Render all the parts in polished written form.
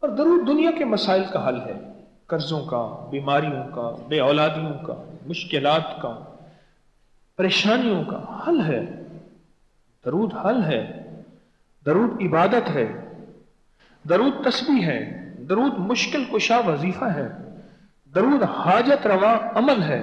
اور درود دنیا کے مسائل کا حل ہے، قرضوں کا، بیماریوں کا، بے اولادیوں کا، مشکلات کا، پریشانیوں کا حل ہے۔ درود حل ہے، درود عبادت ہے، درود تسبیح ہے، درود مشکل کشا وظیفہ ہے، درود حاجت روا عمل ہے،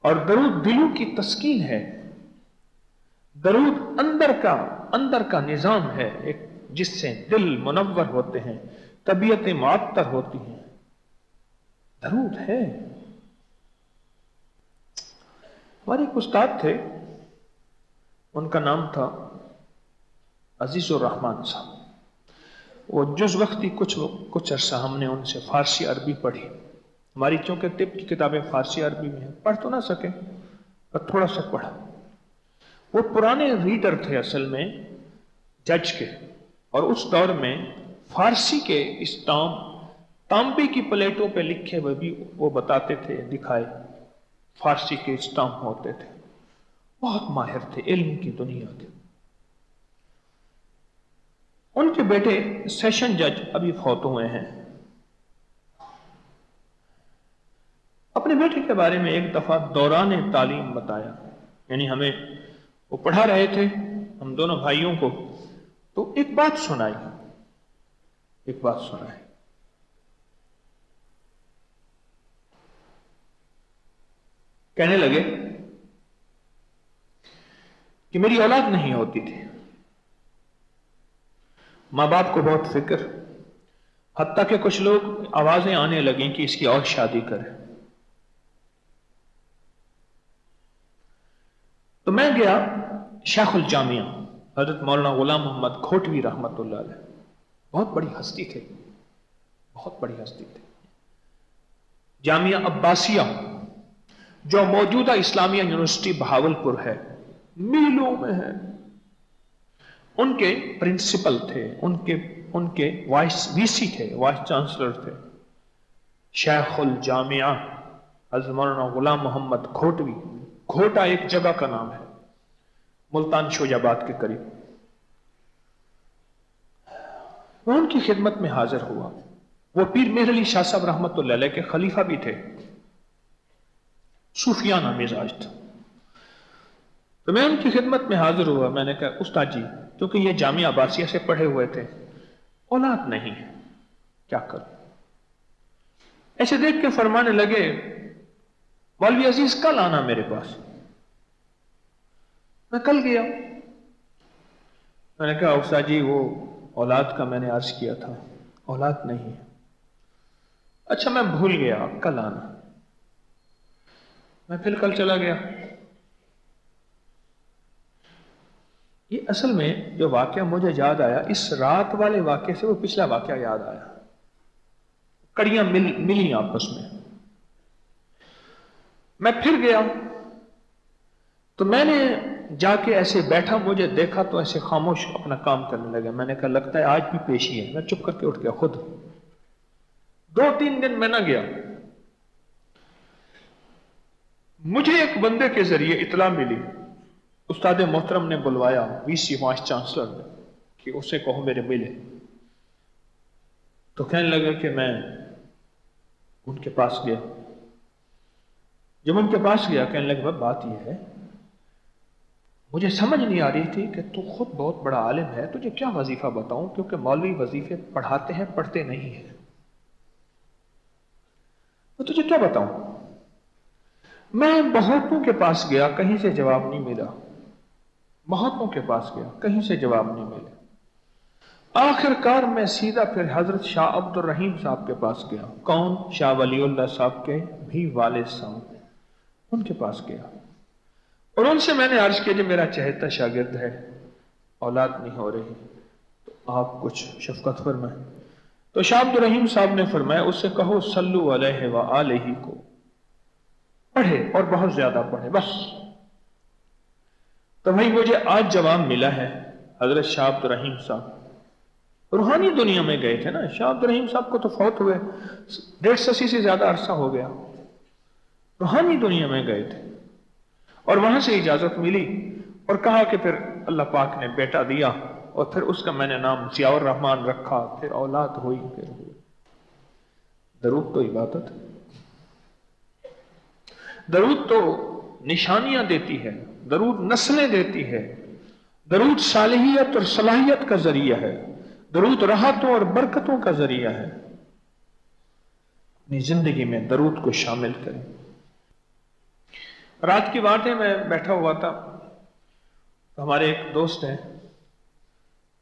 اور درود دلوں کی تسکین ہے۔ درود اندر کا نظام ہے، ایک جس سے دل منور ہوتے ہیں، طبیعتیں معطر ہوتی ہیں۔ درود ہے۔ ہمارے ایک استاد تھے، ان کا نام تھا عزیز الرحمان صاحب۔ وہ جز وقتی کچھ عرصہ ہم نے ان سے فارسی عربی پڑھی۔ ہماری چونکہ طب کی کتابیں فارسی عربی میں ہیں، پڑھ تو نہ سکے پر تھوڑا سا پڑھا۔ وہ پرانے ریڈر تھے اصل میں جج کے، اور اس دور میں فارسی کے تانبے کی پلیٹوں پہ لکھے ہوئے بھی وہ بتاتے تھے، دکھائے فارسی کے اسٹامپ ہوتے تھے۔ بہت ماہر تھے، علم کی دنیا تھی۔ ان کے بیٹے سیشن جج ابھی فوت ہوئے ہیں۔ اپنے بیٹے کے بارے میں ایک دفعہ دوران تعلیم بتایا، یعنی ہمیں وہ پڑھا رہے تھے ہم دونوں بھائیوں کو، تو ایک بات سنائی۔ کہنے لگے کہ میری اولاد نہیں ہوتی تھی، ماں باپ کو بہت فکر، حتیٰ کہ کچھ لوگ آوازیں آنے لگیں کہ اس کی اور شادی کرے۔ تو میں گیا شیخ الجامعہ حضرت مولانا غلام محمد کھوٹوی رحمت اللہ علیہ، بہت بڑی ہستی تھے، جامعہ عباسیہ جو موجودہ اسلامیہ یونیورسٹی بہاولپور ہے، میلوں میں ہے۔ ان کے پرنسپل تھے، ان کے وی سی تھے، وائس چانسلر تھے شیخ الجامعہ حضرت مولانا غلام محمد کھوٹوی۔ کھوٹا ایک جگہ کا نام ہے ملتان شوجاباد کے قریب۔ میں ان کی خدمت میں حاضر ہوا۔ وہ پیر مہر علی شاہ صاحب رحمت اللہ علیہ کے خلیفہ بھی تھے، صوفیانہ مزاج تھا۔ تو میں ان کی خدمت میں حاضر ہوا۔ میں نے کہا استاد جی، کیونکہ یہ جامعہ عباسیہ سے پڑھے ہوئے تھے، اولاد نہیں ہے، کیا کروں؟ ایسے دیکھ کے فرمانے لگے مولوی عزیز کل آنا میرے پاس۔ میں کل گیا۔ میں نے کہا استاد جی وہ اولاد کا میں نے عرض کیا تھا، اولاد نہیں ہے۔ اچھا میں بھول گیا، کل آنا۔ میں پھر کل چلا گیا۔ یہ اصل میں جو واقعہ مجھے یاد آیا، اس رات والے واقعے سے وہ پچھلا واقعہ یاد آیا، کڑیاں ملی آپس میں۔ میں پھر گیا تو میں نے جا کے ایسے بیٹھا، مجھے دیکھا تو ایسے خاموش اپنا کام کرنے لگا۔ میں نے کہا لگتا ہے آج بھی پیشی ہے۔ میں چپ کر کے اٹھ گیا خود۔ 2-3 دن میں نہ گیا۔ مجھے ایک بندے کے ذریعے اطلاع ملی، استاد محترم نے بلوایا، وی سی وائس چانسلر نے، کہ اسے کہو میرے ملے۔ تو کہنے لگا کہ میں ان کے پاس گیا۔ جب ان کے پاس گیا کہنے لگا بات یہ ہے، مجھے سمجھ نہیں آ رہی تھی کہ تو خود بہت بڑا عالم ہے، تجھے کیا وظیفہ بتاؤں، کیونکہ مولوی وظیفے پڑھاتے ہیں پڑھتے نہیں ہیں، میں تجھے کیا بتاؤں؟ میں بہتوں کے پاس گیا، کہیں سے جواب نہیں ملا۔ بہتوں کے پاس گیا، کہیں سے جواب نہیں ملا۔ آخر کار میں سیدھا پھر حضرت شاہ عبد الرحیم صاحب کے پاس گیا۔ کون؟ شاہ ولی اللہ صاحب کے بھی والد صاحب، ان کے پاس گیا اور ان سے میں نے عرض کیا جو میرا چہیتا شاگرد ہے، اولاد نہیں ہو رہی، تو آپ کچھ شفقت فرمائیں۔ تو شاہ عبد الرحیم صاحب نے فرمایا اس سے کہو صلو علیہ وآلہ کو پڑھے اور بہت زیادہ پڑھے بس۔ تو بھائی مجھے آج جواب ملا ہے، حضرت شاہ عبد الرحیم صاحب روحانی دنیا میں گئے تھے نا، شاہ عبد الرحیم صاحب کو تو فوت ہوئے 150 سے زیادہ عرصہ ہو گیا، روحانی دنیا میں گئے تھے، اور وہاں سے اجازت ملی اور کہا کہ پھر اللہ پاک نے بیٹا دیا اور پھر اس کا میں نے نام ضیاء الرحمن رکھا، پھر اولاد ہوئی، پھر ہوئی۔ درود تو عبادت ہے، درود تو نشانیاں دیتی ہے، درود نسلیں دیتی ہے، درود صالحیت اور صلاحیت کا ذریعہ ہے، درود راحتوں اور برکتوں کا ذریعہ ہے۔ اپنی زندگی میں درود کو شامل کریں۔ رات کی بات ہے، میں بیٹھا ہوا تھا، ہمارے ایک دوست ہیں،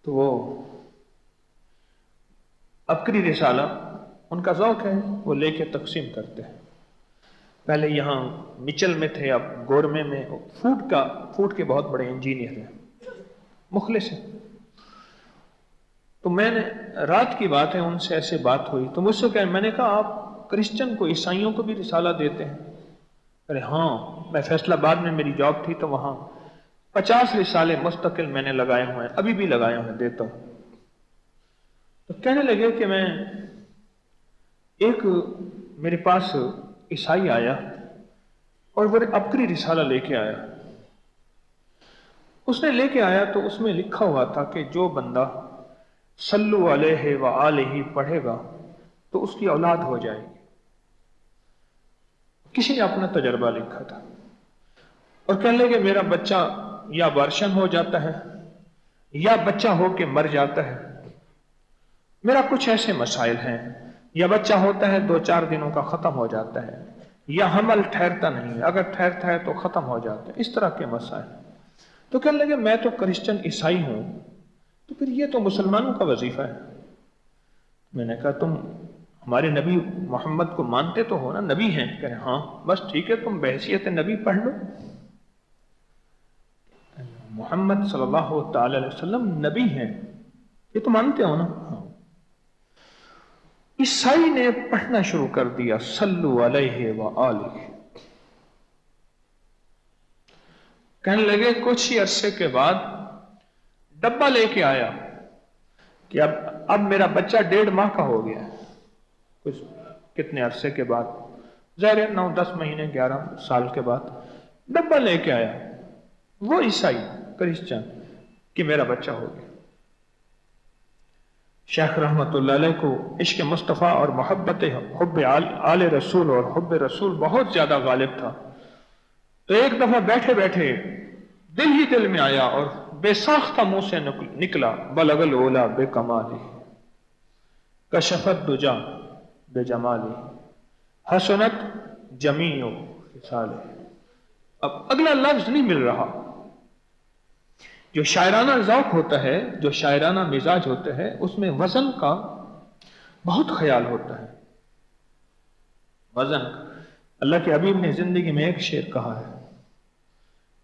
تو وہ عبقری رسالہ ان کا ذوق ہے، وہ لے کے تقسیم کرتے ہیں۔ پہلے یہاں مچل میں تھے، اب گورمے میں، فوڈ کے بہت بڑے انجینئر ہیں، مخلص ہیں۔ تو میں نے رات کی بات ہے، ان سے ایسے بات ہوئی تو مجھ سے کہا، میں نے کہا آپ کرسچن کو، عیسائیوں کو بھی رسالہ دیتے ہیں؟ ارے ہاں، میں فیصلہ آباد میں میری جاب تھی تو وہاں 50 رسالے مستقل میں نے لگائے ہوئے ہیں، ابھی بھی لگائے ہوئے، دیتا ہوں۔ تو کہنے لگے کہ میں ایک میرے پاس عیسائی آیا اور وہ عبقری رسالہ لے کے آیا۔ اس نے لے کے آیا تو اس میں لکھا ہوا تھا کہ جو بندہ صلو علیہ وآلہ پڑھے گا تو اس کی اولاد ہو جائے گی۔ کسی نے اپنا تجربہ لکھا تھا اور کہنے لگے میرا بچہ یا ابارشن ہو جاتا ہے یا بچہ ہو کے مر جاتا ہے، میرا کچھ ایسے مسائل ہیں، یا بچہ ہوتا ہے 2-4 دنوں کا ختم ہو جاتا ہے، یا حمل ٹھہرتا نہیں ہے، اگر ٹھہرتا ہے تو ختم ہو جاتا ہے، اس طرح کے مسائل۔ تو کہنے لگے میں تو کرسچن عیسائی ہوں، تو پھر یہ تو مسلمانوں کا وظیفہ ہے۔ میں نے کہا تم ہمارے نبی محمد کو مانتے تو ہو نا، نبی ہیں؟ کہہ رہے ہاں۔ بس ٹھیک ہے، تم بحیثیت نبی پڑھ لو، محمد صلی اللہ تعالی علیہ وسلم نبی ہیں، یہ تو مانتے ہو نا؟ ہاں۔ عیسائی نے پڑھنا شروع کر دیا صلو علیہ وآلہ۔ کہنے لگے کچھ ہی عرصے کے بعد ڈبہ لے کے آیا کہ اب میرا بچہ 1.5 ماہ کا ہو گیا ہے، کچھ کتنے عرصے کے بعد، ظاہر 9-10 مہینے 11 سال کے بعد ڈبہ لے کے آیا وہ عیسائی کرسچن کہ میرا بچہ ہو گیا۔ شیخ رحمت اللہ علیہ کو عشق مصطفیٰ اور محبت حب آل رسول اور حب رسول بہت زیادہ غالب تھا، تو ایک دفعہ بیٹھے بیٹھے دل ہی دل میں آیا اور بے ساختہ منہ سے نکلا بلغ العلا بے کمالی، کشفت دجا بے جمالی، حسنت جمیع خصالہ۔ اب اگلا لفظ نہیں مل رہا۔ جو شاعرانہ ذوق ہوتا ہے، جو شاعرانہ مزاج ہوتا ہے، اس میں وزن کا بہت خیال ہوتا ہے، وزن۔ اللہ کے حبیب نے زندگی میں ایک شعر کہا ہے،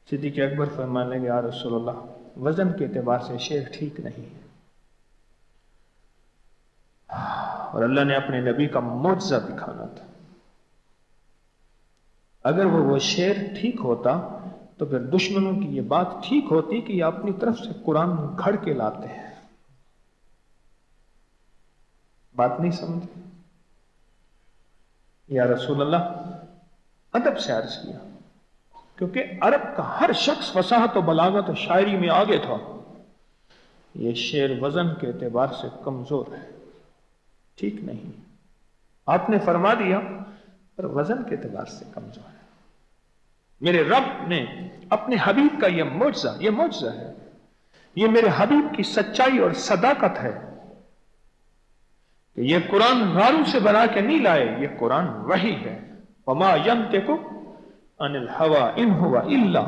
صدیق اکبر فرمانے لگے یا رسول اللہ وزن کے اعتبار سے شعر ٹھیک نہیں ہے، اور اللہ نے اپنے نبی کا معجزہ دکھانا تھا۔ اگر وہ شعر ٹھیک ہوتا تو پھر دشمنوں کی یہ بات ٹھیک ہوتی کہ یہ اپنی طرف سے قرآن گھڑ کے لاتے ہیں۔ بات نہیں سمجھے؟ یا رسول اللہ ادب سے عرض کیا، کیونکہ عرب کا ہر شخص فصاحت و بلاغت و شاعری میں آگے تھا، یہ شعر وزن کے اعتبار سے کمزور ہے، ٹھیک نہیں۔ آپ نے فرما دیا پر وزن کے اعتبار سے کمزور ہے۔ میرے رب نے اپنے حبیب کا یہ معجزہ ہے، یہ میرے حبیب کی سچائی اور صداقت ہے کہ یہ قرآن غاروں سے بنا کے نہیں لائے، یہ قرآن وحی ہے۔ وما ينطق عن الهوى ان هو الا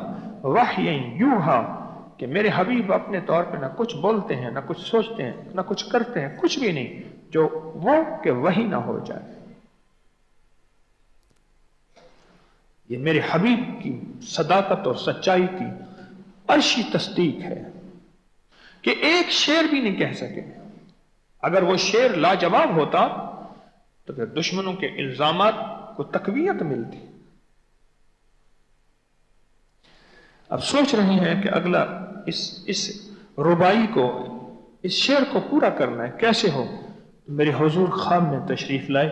وحی یوحی، کہ میرے حبیب اپنے طور پہ نہ کچھ بولتے ہیں، نہ کچھ سوچتے ہیں، نہ کچھ کرتے ہیں، کچھ بھی نہیں جو وہ کہ وحی نہ ہو جائے۔ یہ میرے حبیب کی صداقت اور سچائی کی عرشی تصدیق ہے کہ ایک شعر بھی نہیں کہہ سکے۔ اگر وہ شعر لاجواب ہوتا تو پھر دشمنوں کے الزامات کو تقویت ملتی۔ اب سوچ رہے ہیں کہ اگلا اس ربائی کو، اس شعر کو پورا کرنا ہے، کیسے ہو؟ میرے حضور خواب میں تشریف لائے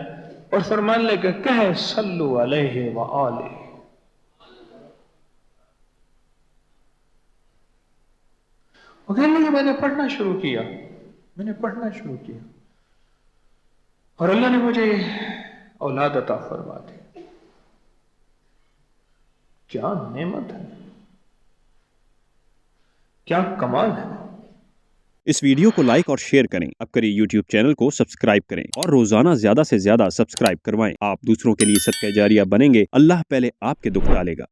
اور فرمان لے کہ صلو علیہ وآلہ۔ وہ کہنے لگے میں نے پڑھنا شروع کیا، اور اللہ نے مجھے اولاد عطا فرما دی۔ کیا نعمت ہے، کیا کمال ہے۔ اس ویڈیو کو لائک اور شیئر کریں، اب کریے یوٹیوب چینل کو سبسکرائب کریں اور روزانہ زیادہ سے زیادہ سبسکرائب کروائیں۔ آپ دوسروں کے لیے صدقہ جاریہ بنیں گے، اللہ پہلے آپ کے دکھ ڈالے گا۔